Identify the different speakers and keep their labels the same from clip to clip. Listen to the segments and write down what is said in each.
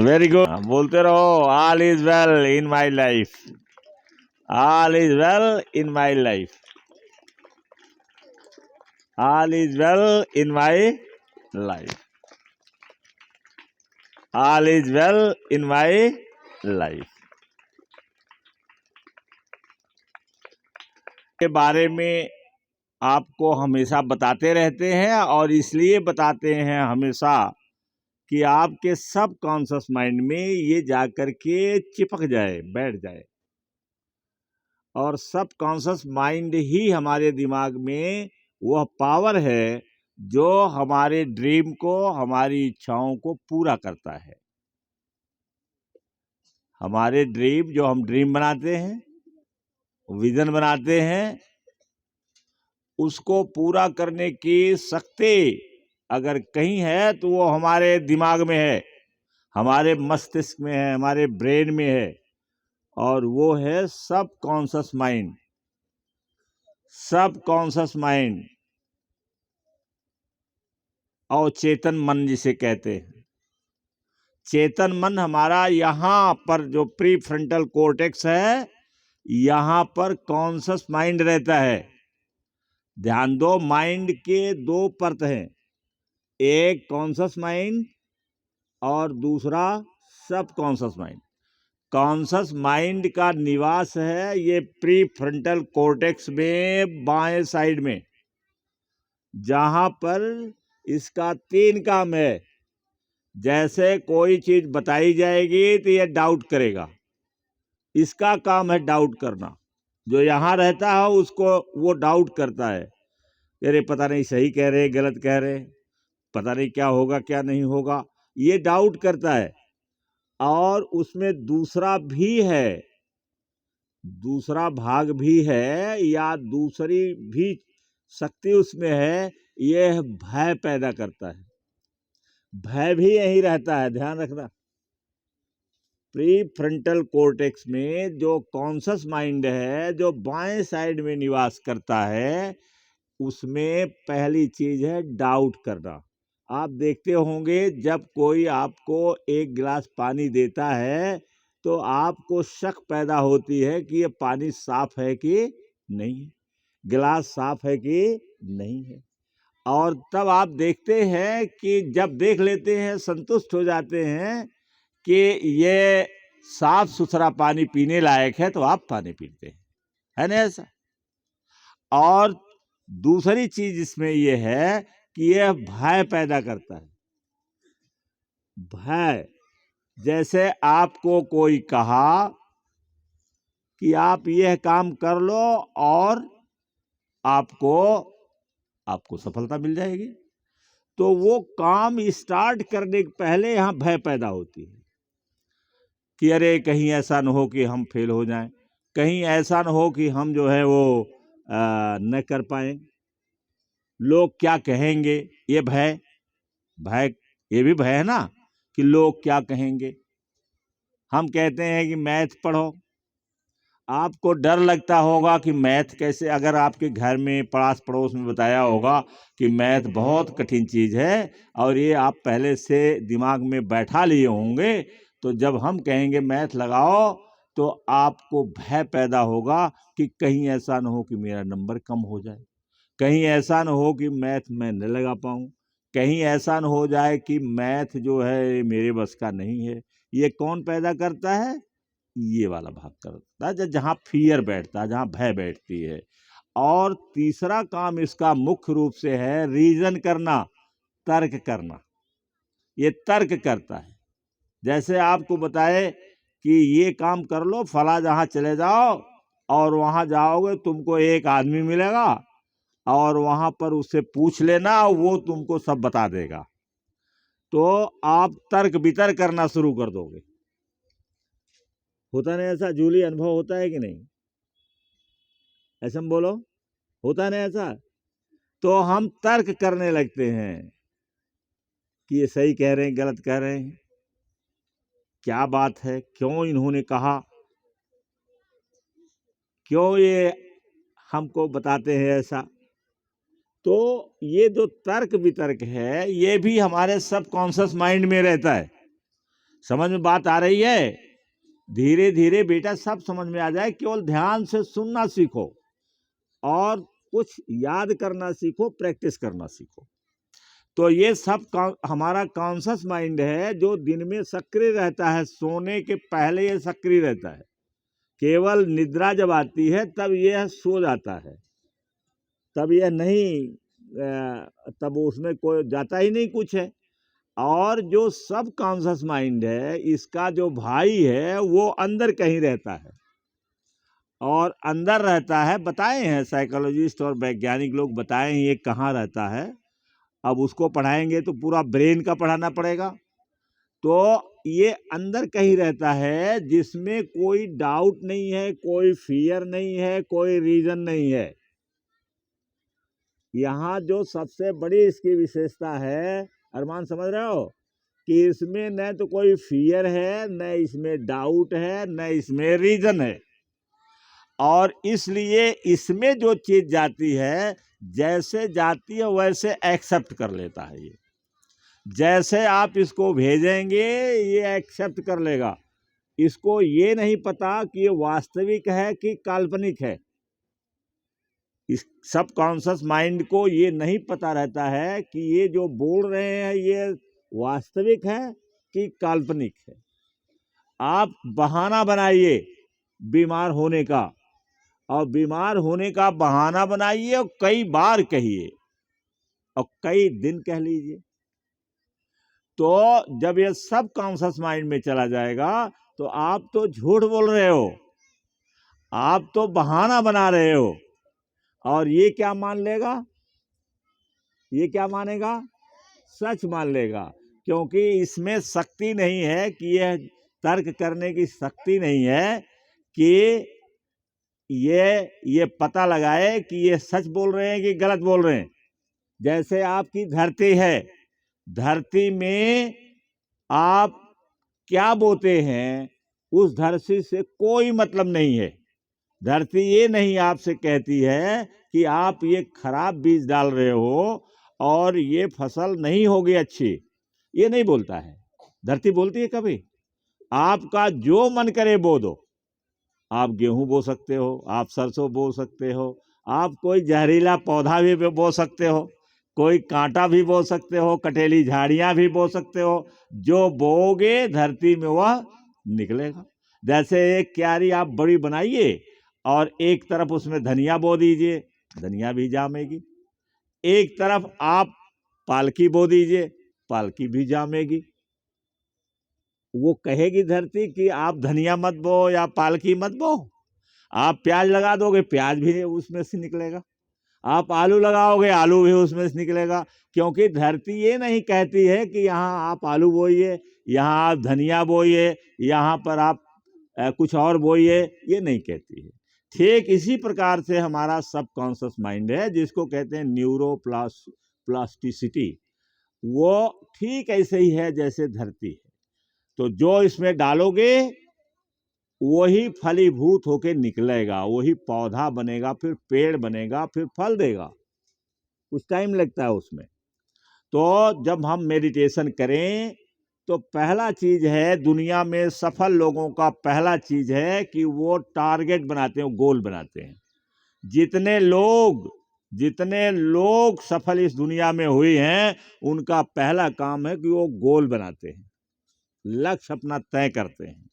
Speaker 1: Very good, बोलते रहो all is well in my life, all is well in my life, all is well in my life, all is well in my life के बारे में आपको हमेशा बताते रहते हैं, और इसलिए बताते हैं हमेशा कि आपके सब कॉन्शियस माइंड में ये जाकर के चिपक जाए, बैठ जाए। और सब कॉन्शियस माइंड ही हमारे दिमाग में वह पावर है जो हमारे ड्रीम को, हमारी इच्छाओं को पूरा करता है। हमारे ड्रीम, जो हम ड्रीम बनाते हैं, विजन बनाते हैं, उसको पूरा करने की शक्ति अगर कहीं है तो वो हमारे दिमाग में है, हमारे मस्तिष्क में है, हमारे ब्रेन में है, और वो है सब कॉन्शियस माइंड। सब कॉन्शियस माइंड और चेतन मन जिसे कहते हैं। चेतन मन हमारा यहाँ पर जो प्री फ्रंटल कोर्टेक्स है, यहाँ पर कॉन्शियस माइंड रहता है। ध्यान दो, माइंड के दो परत हैं, एक कॉन्शियस माइंड और दूसरा सब कॉन्शियस माइंड। कॉन्शियस माइंड का निवास है ये प्री फ्रंटल कोर्टेक्स में बाएं साइड में, जहां पर इसका 3 काम है। जैसे कोई चीज बताई जाएगी तो ये डाउट करेगा, इसका काम है डाउट करना। जो यहाँ रहता है उसको वो डाउट करता है, अरे पता नहीं सही कह रहे गलत कह रहे, पता नहीं क्या होगा क्या नहीं होगा, ये डाउट करता है। और उसमें दूसरा भी है, दूसरा भाग भी है, या दूसरी भी शक्ति उसमें है, यह भय पैदा करता है। भय भी यही रहता है, ध्यान रखना। प्री फ्रंटल कोर्टेक्स में जो कॉन्शियस माइंड है, जो बाएं साइड में निवास करता है, उसमें पहली चीज है डाउट करना। आप देखते होंगे जब कोई आपको एक गिलास पानी देता है तो आपको शक पैदा होती है कि ये पानी साफ है कि नहीं है, गिलास साफ है कि नहीं है। और तब आप देखते हैं कि जब देख लेते हैं, संतुष्ट हो जाते हैं कि ये साफ सुथरा पानी पीने लायक है, तो आप पानी पीते हैं, है ना ऐसा। और दूसरी चीज इसमें यह है कि यह भय पैदा करता है। भय, जैसे आपको कोई कहा कि आप यह काम कर लो और आपको सफलता मिल जाएगी, तो वो काम स्टार्ट करने के पहले यहां भय पैदा होती है कि अरे कहीं ऐसा न हो कि हम फेल हो जाएं, कहीं ऐसा न हो कि हम जो है वो न कर पाए, लोग क्या कहेंगे। ये भय, ये भी भय है ना कि लोग क्या कहेंगे। हम कहते हैं कि मैथ पढ़ो, आपको डर लगता होगा कि मैथ कैसे, अगर आपके घर में पास पड़ोस में बताया होगा कि मैथ बहुत कठिन चीज है और ये आप पहले से दिमाग में बैठा लिए होंगे, तो जब हम कहेंगे मैथ लगाओ तो आपको भय पैदा होगा कि कहीं ऐसा न हो कि मेरा नंबर कम हो जाए, कहीं ऐसा न हो कि मैथ मैं न लगा पाऊं, कहीं ऐसा न हो जाए कि मैथ जो है मेरे बस का नहीं है। ये कौन पैदा करता है? ये वाला भाग करता है, जहां फियर बैठता है, जहां भय बैठती है। और तीसरा काम इसका मुख्य रूप से है रीजन करना, तर्क करना। ये तर्क करता है, जैसे आपको बताए कि ये काम कर लो, फला जहां चले जाओ, और वहां जाओगे तुमको एक आदमी मिलेगा और वहां पर उससे पूछ लेना, वो तुमको सब बता देगा। तो आप तर्क वितर्क करना शुरू कर दोगे। होता नहीं ऐसा? जूली, अनुभव होता है कि नहीं? ऐसा हम बोलो, होता नहीं ऐसा? तो हम तर्क करने लगते हैं कि ये सही कह रहे हैं गलत कह रहे हैं, क्या बात है, क्यों इन्होंने कहा, क्यों ये हमको बताते हैं ऐसा। तो ये जो तर्क वितर्क है ये भी हमारे सब कॉन्शियस माइंड में रहता है। समझ में बात आ रही है? धीरे धीरे बेटा सब समझ में आ जाए, केवल ध्यान से सुनना सीखो और कुछ याद करना सीखो, प्रैक्टिस करना सीखो। तो ये सब हमारा कॉन्शियस माइंड है जो दिन में सक्रिय रहता है, सोने के पहले ये सक्रिय रहता है, केवल निद्रा जब आती है तब यह सो जाता है, तब यह नहीं तब उसमें कोई जाता ही नहीं कुछ है। और जो सब कॉन्शियस माइंड है इसका जो भाई है वो अंदर कहीं रहता है, और अंदर रहता है, बताए हैं साइकोलॉजिस्ट और वैज्ञानिक लोग बताए हैं ये कहाँ रहता है। अब उसको पढ़ाएंगे तो पूरा ब्रेन का पढ़ाना पड़ेगा। तो ये अंदर कहीं रहता है जिसमें कोई डाउट नहीं है, कोई फियर नहीं है, कोई रीजन नहीं है। यहाँ जो सबसे बड़ी इसकी विशेषता है, अरमान समझ रहे हो, कि इसमें न तो कोई फियर है, न इसमें डाउट है, न इसमें रीजन है। और इसलिए इसमें जो चीज जाती है, जैसे जाती है वैसे एक्सेप्ट कर लेता है ये। जैसे आप इसको भेजेंगे ये एक्सेप्ट कर लेगा। इसको ये नहीं पता कि ये वास्तविक है कि काल्पनिक है। इस सब कॉन्शियस माइंड को ये नहीं पता रहता है कि ये जो बोल रहे हैं ये वास्तविक है कि काल्पनिक है। आप बहाना बनाइए बीमार होने का, और बीमार होने का बहाना बनाइए और कई बार कहिए और कई दिन कह लीजिए। तो जब ये सब कॉन्शियस माइंड में चला जाएगा तो आप तो झूठ बोल रहे हो, आप तो बहाना बना रहे हो, और ये क्या मान लेगा, ये क्या मानेगा, सच मान लेगा। क्योंकि इसमें शक्ति नहीं है कि यह तर्क करने की शक्ति नहीं है कि ये पता लगाए कि ये सच बोल रहे हैं कि गलत बोल रहे हैं। जैसे आपकी धरती है, धरती में आप क्या बोते हैं उस धरती से कोई मतलब नहीं है। धरती ये नहीं आपसे कहती है कि आप ये खराब बीज डाल रहे हो और ये फसल नहीं होगी अच्छी, ये नहीं बोलता है। धरती बोलती है कभी? आपका जो मन करे बो दो। आप गेहूं बो सकते हो, आप सरसों बो सकते हो, आप कोई जहरीला पौधा भी बो सकते हो, कोई कांटा भी बो सकते हो, कटेली झाड़ियां भी बो सकते हो। जो बोओगे धरती में वह निकलेगा। जैसे एक क्यारी आप बड़ी बनाइए और एक तरफ उसमें धनिया बो दीजिए, धनिया भी जामेगी। एक तरफ आप पालकी बो दीजिए, पालकी भी जामेगी। वो कहेगी धरती कि आप धनिया मत बो या पालकी मत बो। आप प्याज लगा दोगे, प्याज भी उसमें से निकलेगा। आप आलू लगाओगे, आलू भी उसमें से निकलेगा। क्योंकि धरती ये नहीं कहती है कि यहाँ आप आलू बोइए, यहाँ आप धनिया बोइए, यहाँ पर आप कुछ और बोइए, ये नहीं कहती है। ठीक इसी प्रकार से हमारा सब कॉन्शियस माइंड है, जिसको कहते हैं न्यूरोप्लास्टिसिटी, वो ठीक ऐसे ही है जैसे धरती है। तो जो इसमें डालोगे वही फलीभूत होके निकलेगा, वही पौधा बनेगा, फिर पेड़ बनेगा, फिर फल देगा। कुछ टाइम लगता है उसमें। तो जब हम मेडिटेशन करें तो पहला चीज है, दुनिया में सफल लोगों का पहला चीज है कि वो टारगेट बनाते हैं, गोल बनाते हैं। जितने लोग सफल इस दुनिया में हुए हैं उनका पहला काम है कि वो गोल बनाते हैं, लक्ष्य अपना तय करते हैं।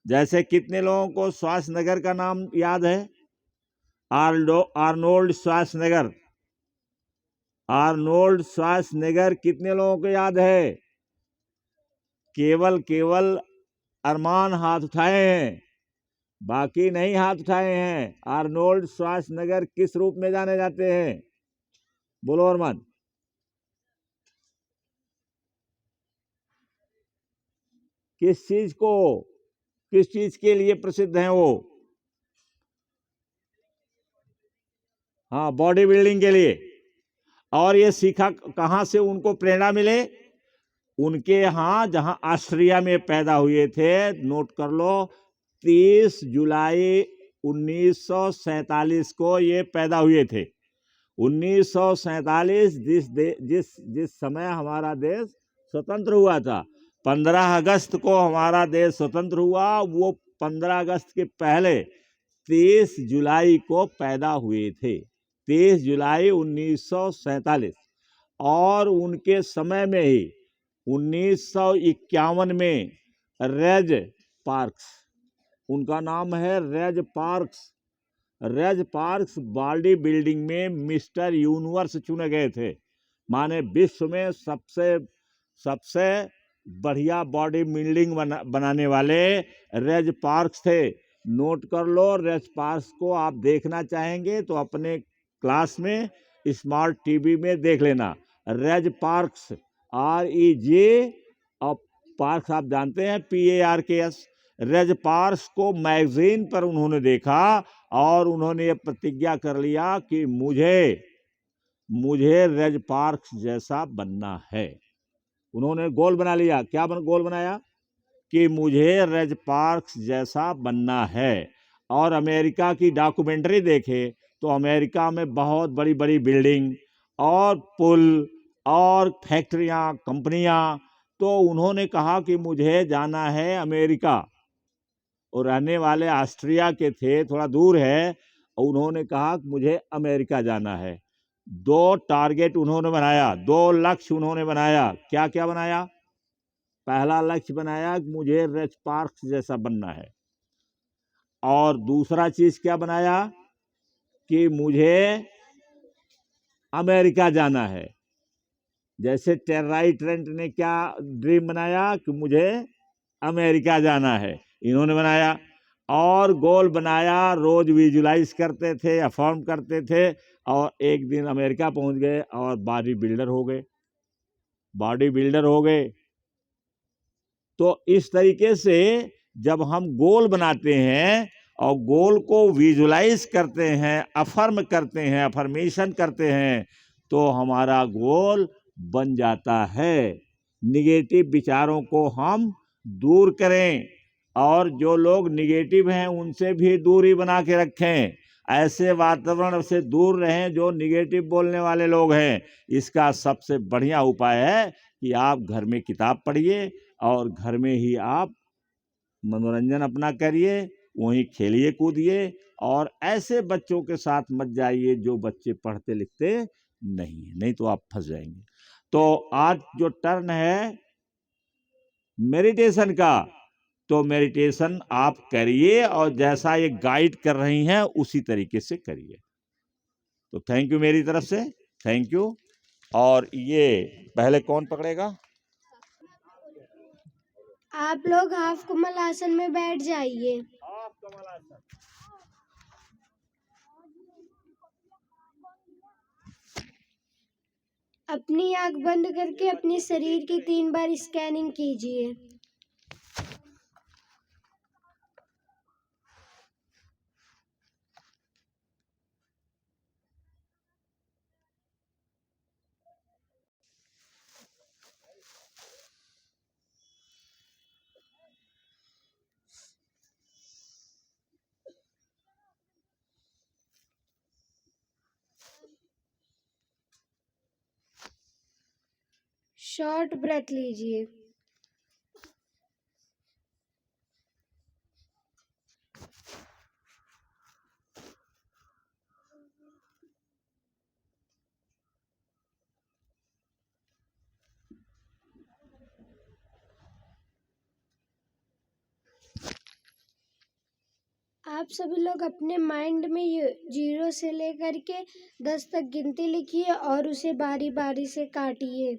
Speaker 1: जैसे कितने लोगों को श्वासनगर का नाम याद है? आर्नोल्ड श्वासनगर। आर्नोल्ड श्वासनगर कितने लोगों को याद है? केवल अरमान हाथ उठाए हैं, बाकी नहीं हाथ उठाए हैं। आर्नोल्ड श्वासनगर किस रूप में जाने जाते हैं? बोलो अरमान। किस चीज के लिए प्रसिद्ध हैं वो? हाँ, बॉडी बिल्डिंग के लिए। और ये सीखा कहाँ से, उनको प्रेरणा मिले? उनके यहाँ जहाँ ऑस्ट्रिया में पैदा हुए थे, नोट कर लो, 30 जुलाई 1947 को ये पैदा हुए थे। 1947 जिस समय हमारा देश स्वतंत्र हुआ था, 15 अगस्त को हमारा देश स्वतंत्र हुआ, वो 15 अगस्त के पहले 23 जुलाई को पैदा हुए थे, 23 जुलाई 1947। और उनके समय में ही 1951 में रेज पार्क्स, उनका नाम है Reg Parks, Reg Parks bodybuilding में मिस्टर यूनिवर्स चुने गए थे। माने विश्व में सबसे बढ़िया बॉडी बिल्डिंग बनाने वाले रेज पार्क्स थे। नोट कर लो, रेज पार्क्स को आप देखना चाहेंगे तो अपने क्लास में स्मार्ट टीवी में देख लेना। रेज पार्क्स, REJ, और पार्क्स आप जानते हैं PARKS। रेज पार्क्स को मैगजीन पर उन्होंने देखा और उन्होंने ये प्रतिज्ञा कर लिया कि मुझे रेज पार्क्स जैसा बनना है। उन्होंने गोल बना लिया। क्या गोल बनाया? कि मुझे रेज पार्क्स जैसा बनना है। और अमेरिका की डॉक्यूमेंट्री देखे तो अमेरिका में बहुत बड़ी बड़ी बिल्डिंग और पुल और फैक्ट्रियां, कंपनियां, तो उन्होंने कहा कि मुझे जाना है अमेरिका। और रहने वाले ऑस्ट्रिया के थे, थोड़ा दूर है, और उन्होंने कहा कि मुझे अमेरिका जाना है। 2 टारगेट उन्होंने बनाया, 2 लक्ष्य उन्होंने बनाया। क्या क्या बनाया? पहला लक्ष्य बनाया कि मुझे रेज पार्क्स जैसा बनना है। और दूसरा चीज क्या बनाया? कि मुझे अमेरिका जाना है। जैसे टेर्राई ट्रेंट ने क्या ड्रीम बनाया कि मुझे अमेरिका जाना है, इन्होंने बनाया। और गोल बनाया, रोज विजुलाइज करते थे, अफर्म करते थे, और एक दिन अमेरिका पहुंच गए और बॉडी बिल्डर हो गए, बॉडी बिल्डर हो गए। तो इस तरीके से जब हम गोल बनाते हैं और गोल को विजुलाइज करते हैं, अफर्म करते हैं, अफर्मेशन करते हैं, तो हमारा गोल बन जाता है। निगेटिव विचारों को हम दूर करें, और जो लोग निगेटिव हैं उनसे भी दूरी बना के रखें। ऐसे वातावरण से दूर रहें जो निगेटिव बोलने वाले लोग हैं। इसका सबसे बढ़िया उपाय है कि आप घर में किताब पढ़िए और घर में ही आप मनोरंजन अपना करिए, वहीं खेलिए कूदिए, और ऐसे बच्चों के साथ मत जाइए जो बच्चे पढ़ते लिखते नहीं है, नहीं तो आप फंस जाएंगे। तो आज जो टर्न है मेडिटेशन का, तो मेडिटेशन आप करिए और जैसा ये गाइड कर रही हैं उसी तरीके से करिए। तो थैंक यू मेरी तरफ से, थैंक यू। और ये पहले कौन पकड़ेगा?
Speaker 2: आप लोग हाफ कमल आसन में बैठ जाइए।
Speaker 1: हाफ कमल आसन।
Speaker 2: अपनी आंख बंद करके अपने शरीर की 3 बार स्कैनिंग कीजिए। शॉर्ट ब्रेथ लीजिए। आप सभी लोग अपने माइंड में 0 से लेकर के 10 तक गिनती लिखिए और उसे बारी बारी से काटिए।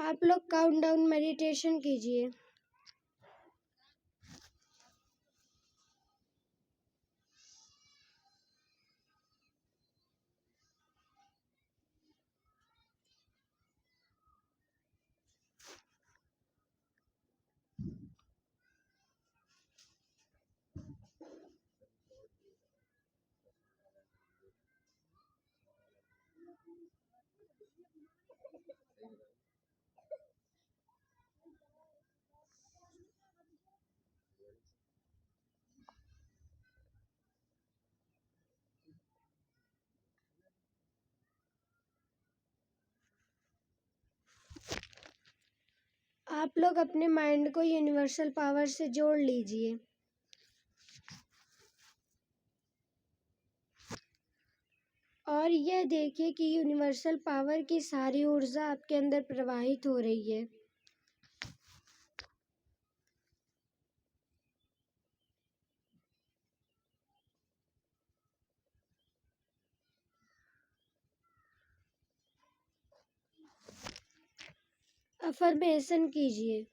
Speaker 2: आप लोग काउंटडाउन मेडिटेशन कीजिए। आप लोग अपने माइंड को यूनिवर्सल पावर से जोड़ लीजिए और यह देखिए कि यूनिवर्सल पावर की सारी ऊर्जा आपके अंदर प्रवाहित हो रही है। अफर्मेशन कीजिए।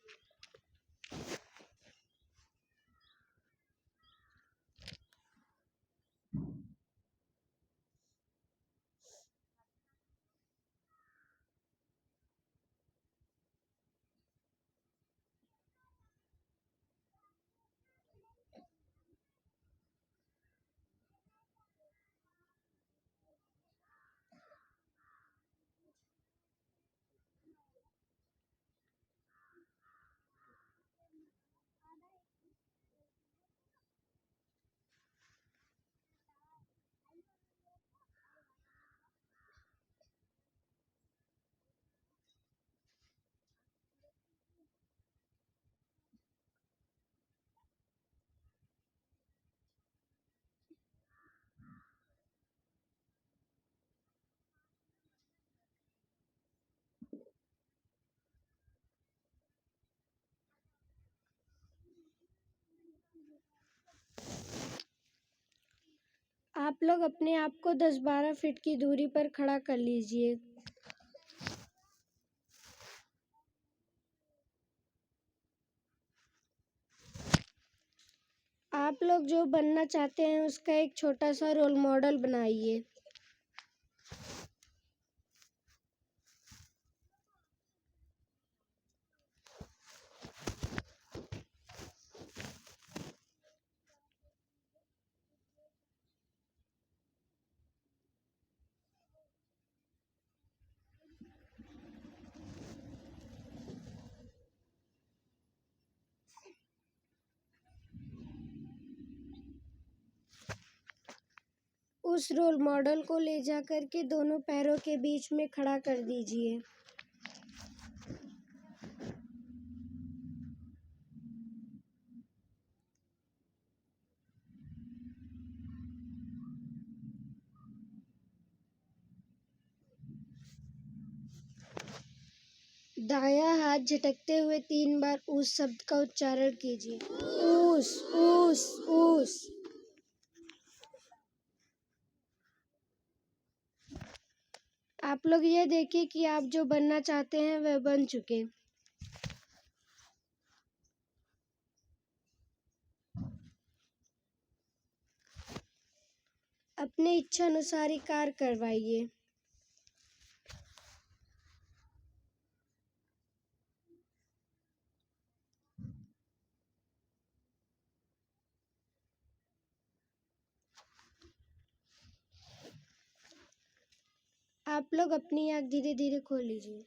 Speaker 2: आप लोग अपने आप को 10-12 फीट की दूरी पर खड़ा कर लीजिए। आप लोग जो बनना चाहते हैं उसका एक छोटा सा रोल मॉडल बनाइए। उस रोल मॉडल को ले जा करके दोनों पैरों के बीच में खड़ा कर दीजिए। दायां हाथ झटकते हुए 3 बार उस शब्द का उच्चारण कीजिए। ऊस ऊस ऊस। आप लोग ये देखिए कि आप जो बनना चाहते हैं वह बन चुके। अपने इच्छा अनुसार ही कार्य करवाइए। आप लोग अपनी आँख धीरे धीरे खोल लीजिए।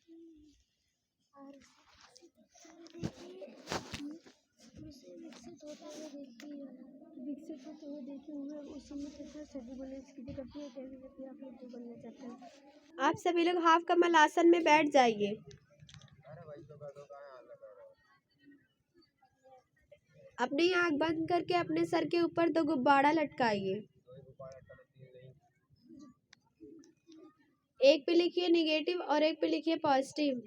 Speaker 2: विकसित होते हुए देखे हुए उसी में सभी बोले इसकी करती है कैसे करती है आप लोग जो बनना चाहते हैं।
Speaker 3: आप सभी लोग हाफ कमल आसन में बैठ जाइए। अपनी आंख बंद करके अपने सर के ऊपर 2 गुब्बारा लटकाइए। एक पे लिखिए नेगेटिव और एक पे लिखिए पॉजिटिव।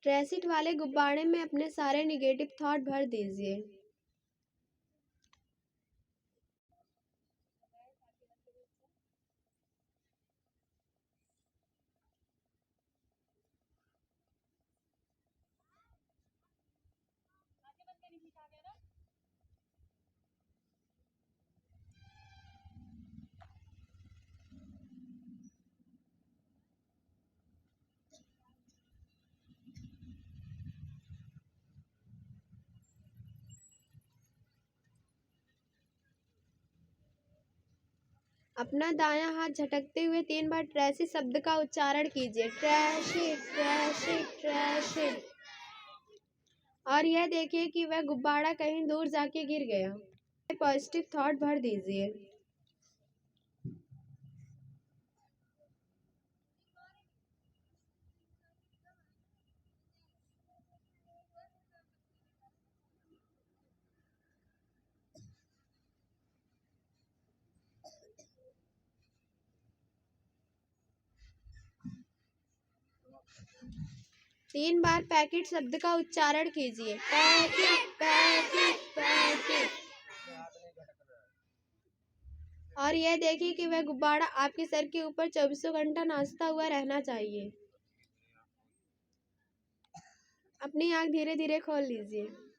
Speaker 3: ट्रेसिट वाले गुब्बारे में अपने सारे निगेटिव थॉट भर दीजिए। अपना दायां हाथ झटकते हुए 3 बार ट्रेसिट शब्द का उच्चारण कीजिए। ट्रेसिट, ट्रेसिट, ट्रेसिट। और यह देखिए कि वह गुब्बारा कहीं दूर जाके गिर गया। पॉजिटिव थॉट भर दीजिए। तीन बार पैकेट शब्द का उच्चारण कीजिए। Packet, packet, packet. और यह देखिए कि वह गुब्बारा आपके सर के ऊपर 24 घंटा नाचता हुआ रहना चाहिए। अपनी आंख धीरे धीरे खोल लीजिए।